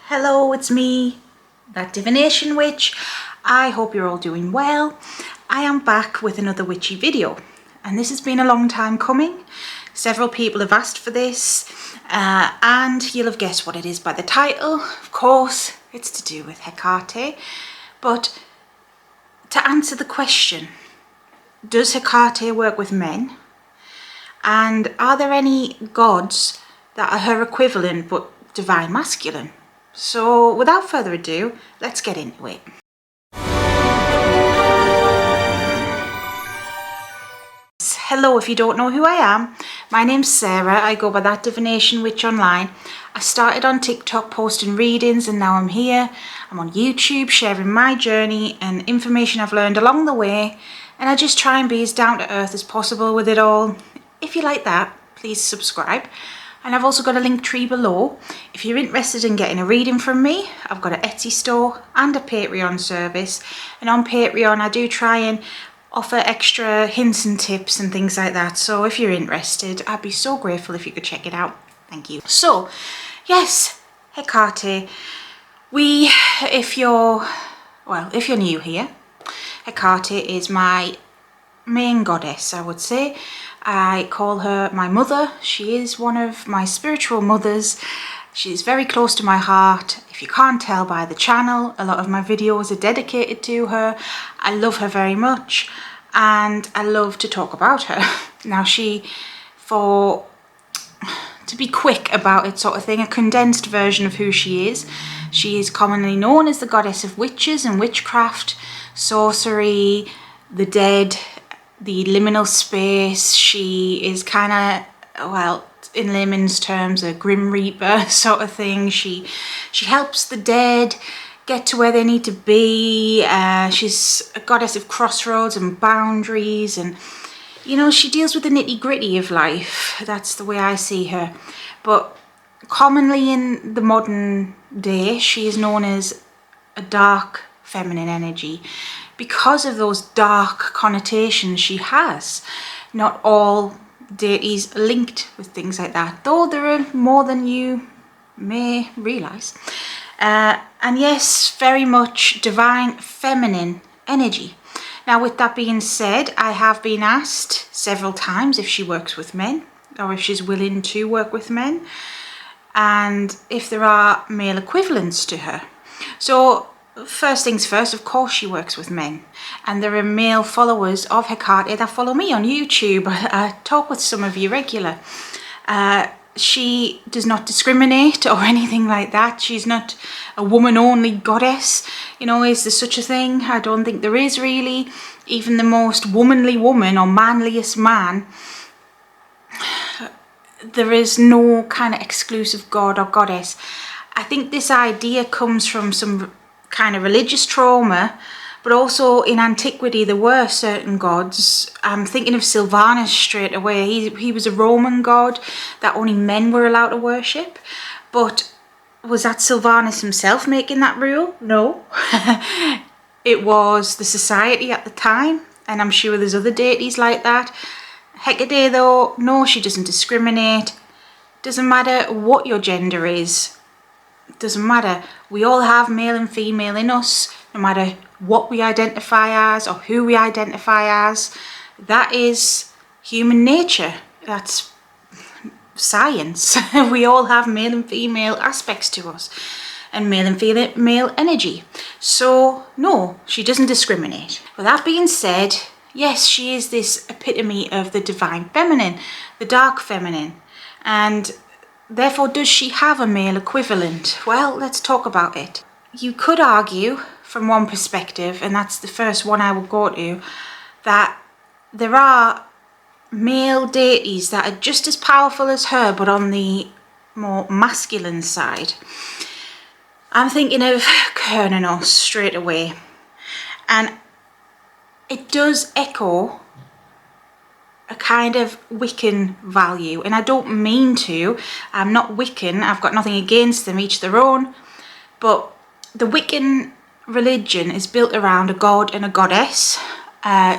Hello, it's me, that divination witch. I hope you're all doing well. I am back with another witchy video, and this has been a long time coming. Several people have asked for this, and you'll have guessed what it is by the title. Of course, it's to do with Hecate. But to answer the question, does Hecate work with men? And are there any gods that are her equivalent but divine masculine? So without further ado, let's get into it. Hello, if you don't know who I am, my name's Sarah. I go by that divination witch online. I started on TikTok posting readings, and now I'm here. I'm on YouTube sharing my journey and information I've learned along the way, and I just try and be as down to earth as possible with it all. If you like that, please subscribe. And I've also got a link tree below. If you're interested in getting a reading from me, I've got an Etsy store and a Patreon service. And on Patreon, I do try and offer extra hints and tips and things like that. So if you're interested, I'd be so grateful if you could check it out. Thank you. So, yes, Hecate. If you're new here, Hecate is my main goddess, I would say. I call her my mother. She is one of my spiritual mothers. She's very close to my heart. If you can't tell by the channel, a lot of my videos are dedicated to her. I love her very much, and I love to talk about her. Now to be quick about it sort of thing, a condensed version of who she is commonly known as the goddess of witches and witchcraft, sorcery, the dead, the liminal space. She is kind of, well, in layman's terms, a grim reaper sort of thing. She helps the dead get to where they need to be. She's a goddess of crossroads and boundaries, and you know, she deals with the nitty-gritty of life. That's the way I see her. But commonly in the modern day, she is known as a dark feminine energy, because of those dark connotations she has. Not all deities are linked with things like that, though there are more than you may realise. And yes, very much divine feminine energy. Now, with that being said, I have been asked several times if she works with men, or if she's willing to work with men, and if there are male equivalents to her. So first things first, of course she works with men, and there are male followers of Hecate that follow me on YouTube. I talk with some of you regular. She does not discriminate or anything like that. She's not a woman-only goddess. You know, is there such a thing? I don't think there is, really. Even the most womanly woman or manliest man, there is no kind of exclusive god or goddess. I think this idea comes from some kind of religious trauma, but also in antiquity there were certain gods. I'm thinking of Sylvanus straight away. He was a Roman god that only men were allowed to worship. But was that Sylvanus himself making that rule? No. It was the society at the time, and I'm sure there's other deities like that. Hecate, though, no, she doesn't discriminate. Doesn't matter what your gender is. Doesn't matter. We all have male and female in us, no matter what we identify as or who we identify as. That is human nature. That's science. We all have male and female aspects to us, and male and female energy. So no, she doesn't discriminate. With that being said, yes, she is this epitome of the divine feminine, the dark feminine. And therefore, does she have a male equivalent? Well, let's talk about it. You could argue from one perspective, and that's the first one I will go to, that there are male deities that are just as powerful as her, but on the more masculine side. I'm thinking of Cernunnos straight away. And it does echo a kind of Wiccan value, and I don't mean to. I'm not Wiccan, I've got nothing against them, each their own, but the Wiccan religion is built around a god and a goddess,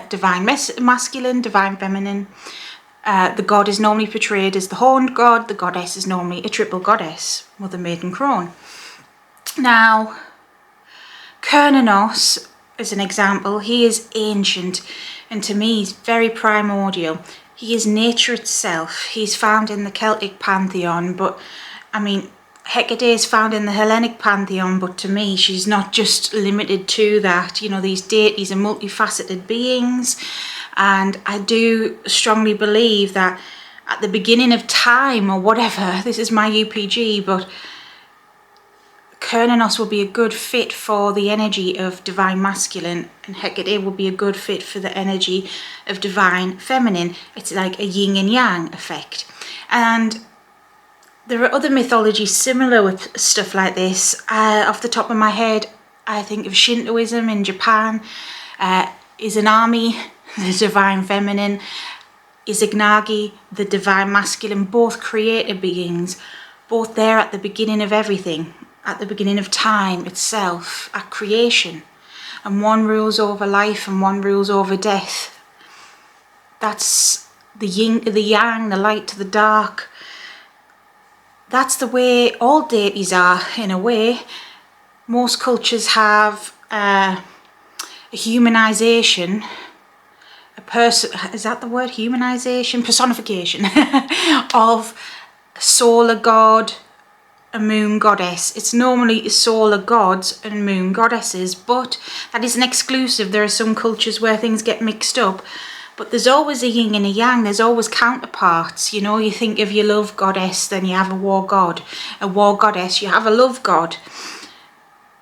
divine masculine, divine feminine. The god is normally portrayed as the horned god, the goddess is normally a triple goddess, mother, maiden, crone. Now, Cernunnos, as an example, he is ancient, and to me he's very primordial. He is nature itself. He's found in the Celtic pantheon, but I mean, Hecate is found in the Hellenic pantheon, but to me she's not just limited to that. You know, these deities are multifaceted beings, and I do strongly believe that at the beginning of time or whatever, this is my UPG, but Cernunnos will be a good fit for the energy of divine masculine, and Hecate will be a good fit for the energy of divine feminine. It's like a yin and yang effect. And there are other mythologies similar with stuff like this. Off the top of my head, I think of Shintoism in Japan. Izanami, the divine feminine. Izanagi, the divine masculine. Both creator beings, both there at the beginning of everything, at the beginning of time itself, at creation. And one rules over life and one rules over death. That's the yin to the yang, the light to the dark. That's the way all deities are, in a way. Most cultures have a humanization, is that the word, humanization? Personification of a solar god, a moon goddess. It's normally solar gods and moon goddesses, but that isn't exclusive. There are some cultures where things get mixed up. But there's always a yin and a yang, there's always counterparts. You know, you think of your love goddess, then you have a war god. A war goddess, you have a love god.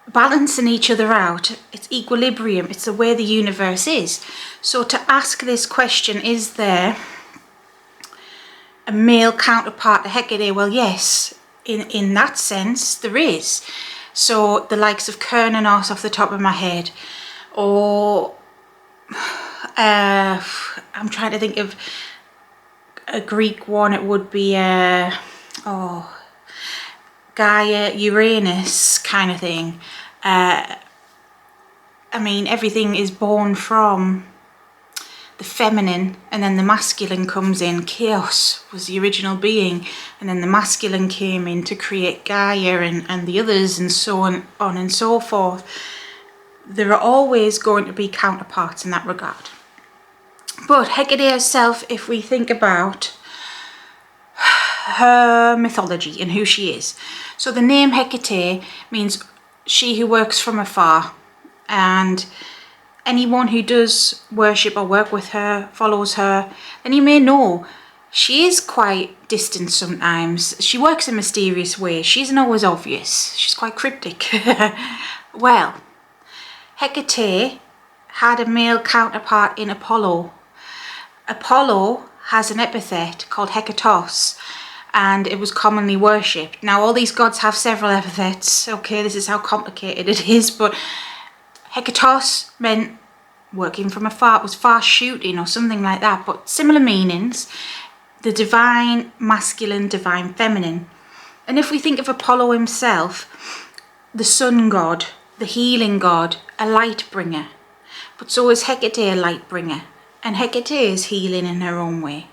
Balancing each other out, it's equilibrium, it's the way the universe is. So to ask this question, is there a male counterpart to Hecate? Well, yes, in that sense, there is. So the likes of Cernunnos off the top of my head, or I'm trying to think of a Greek one. It would be Gaia, Uranus kind of thing. I mean, everything is born from the feminine, and then the masculine comes in. Chaos was the original being, and then the masculine came in to create Gaia and the others, and so on and so forth. There are always going to be counterparts in that regard. But Hecate herself, if we think about her mythology and who she is. So the name Hecate means she who works from afar, and anyone who does worship or work with her, follows her, then you may know she is quite distant sometimes. She works in mysterious ways. She isn't always obvious. She's quite cryptic. Well, Hecate had a male counterpart in Apollo. Apollo has an epithet called Hekatos, and it was commonly worshipped. Now, all these gods have several epithets. Okay, this is how complicated it is, but Hekatos meant working from afar. It was fast shooting or something like that, but similar meanings. The divine masculine, divine feminine. And if we think of Apollo himself, the sun god, the healing god, a light bringer. But so is Hecate a light bringer. And Hecate is healing in her own way.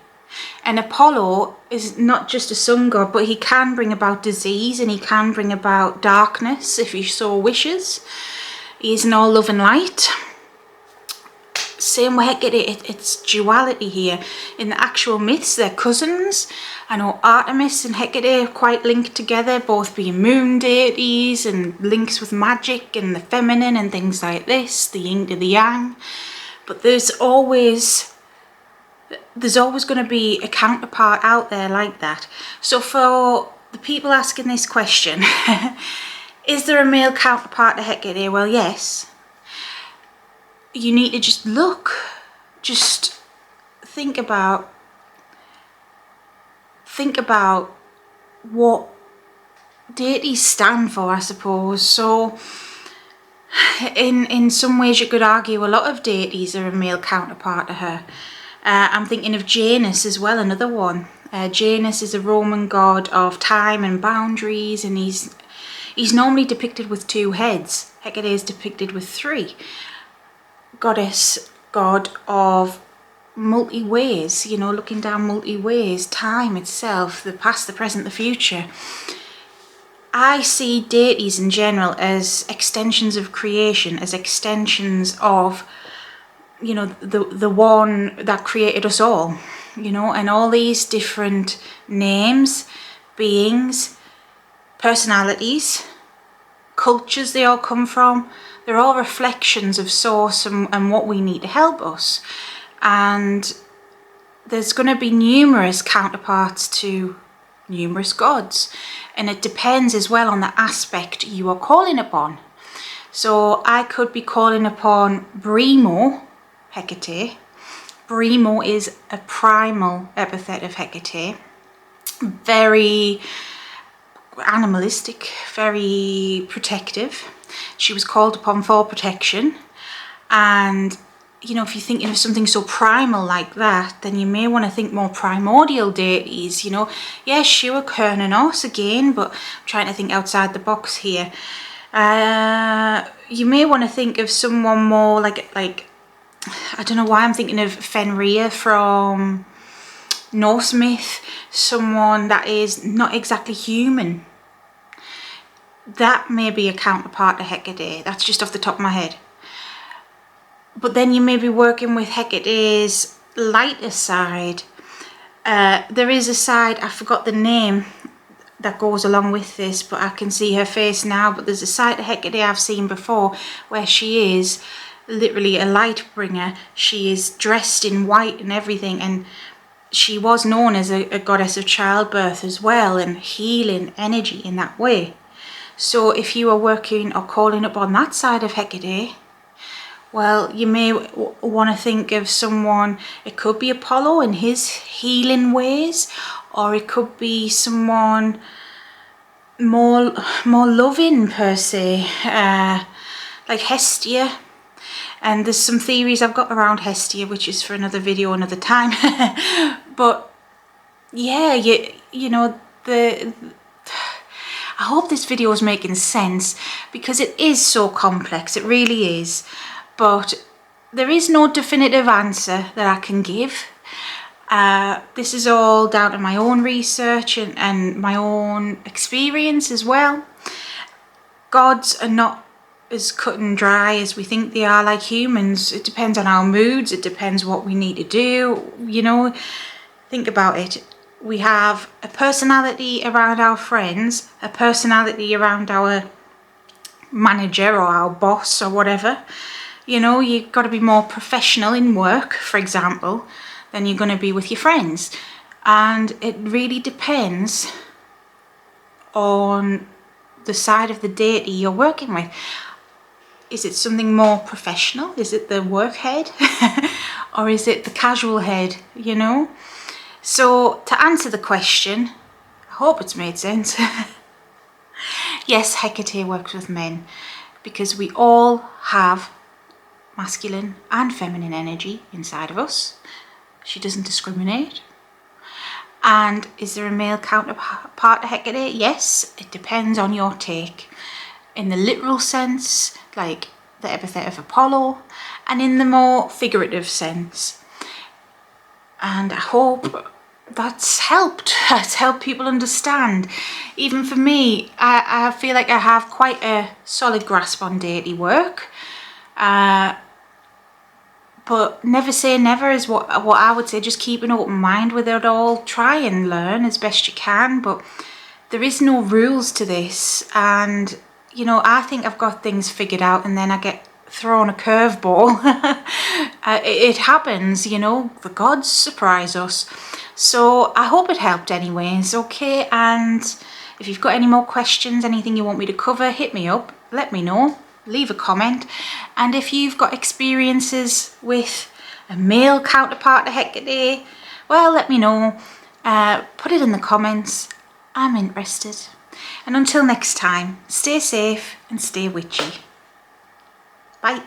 And Apollo is not just a sun god, but he can bring about disease, and he can bring about darkness if he so wishes. He is all love and light. Same with Hecate, it's duality here. In the actual myths, they're cousins. I know Artemis and Hecate are quite linked together, both being moon deities, and links with magic and the feminine and things like this, the yin to the yang. But there's always going to be a counterpart out there like that. So for the people asking this question, is there a male counterpart to Hecate? Well, yes. You need to just look, just think about what deities stand for, I suppose. So in some ways you could argue a lot of deities are a male counterpart to her. I'm thinking of Janus as well, another one. Janus is a Roman god of time and boundaries, and he's normally depicted with 2 heads. Hecate is depicted with 3. Goddess, god of multi-ways, you know, looking down multi-ways, time itself, the past, the present, the future. I see deities in general as extensions of creation, as extensions of, you know, the one that created us all, you know, and all these different names, beings, personalities, cultures they all come from, they're all reflections of source and what we need to help us. And there's going to be numerous counterparts to numerous gods, and it depends as well on the aspect you are calling upon. So I could be calling upon Brimo, Hecate. Brimo is a primal epithet of Hecate, very animalistic, very protective. She was called upon for protection, and you know, if you're thinking of something so primal like that, then you may want to think more primordial deities, you know. Yes, Shiva, Kern and Os again, but I'm trying to think outside the box here. You may want to think of someone more like I don't know why I'm thinking of Fenrir from Norse myth, someone that is not exactly human. That may be a counterpart to Hecate. That's just off the top of my head. But then you may be working with Hecate's lighter side. There is a side, I forgot the name, that goes along with this, but I can see her face now. But there's a side of Hecate I've seen before where she is literally a light bringer. She is dressed in white and everything, and she was known as a goddess of childbirth as well, and healing energy in that way. So if you are working or calling upon that side of Hecate, well, you may want to think of someone. It could be Apollo and his healing ways, or it could be someone more loving per se, like Hestia. And there's some theories I've got around Hestia, which is for another video another time. But yeah, you know, I hope this video is making sense, because it is so complex, it really is. But there is no definitive answer that I can give. This is all down to my own research and my own experience as well. Gods are not as cut and dry as we think they are like humans. It depends on our moods, it depends what we need to do, you know. Think about it. We have a personality around our friends, a personality around our manager or our boss or whatever. You know, you've got to be more professional in work, for example, than you're going to be with your friends. And it really depends on the side of the deity you're working with. Is it something more professional? Is it the work head? Or is it the casual head, you know? So to answer the question, I hope it's made sense. Yes, Hecate works with men, because we all have masculine and feminine energy inside of us. She doesn't discriminate. And is there a male counterpart to Hecate? Yes, it depends on your take. In the literal sense, like the epithet of Apollo, and in the more figurative sense. And I hope that's helped. It's helped people understand. Even for me, I feel like I have quite a solid grasp on deity work. But never say never is what I would say. Just keep an open mind with it all. Try and learn as best you can, but there is no rules to this. And you know, I think I've got things figured out, and then I get thrown a curveball. It happens, you know, the gods surprise us. So I hope it helped anyways, okay? And if you've got any more questions, anything you want me to cover, hit me up, let me know, leave a comment. And if you've got experiences with a male counterpart to Hecate, well, let me know. Put it in the comments. I'm interested. And until next time, stay safe and stay witchy. Bye.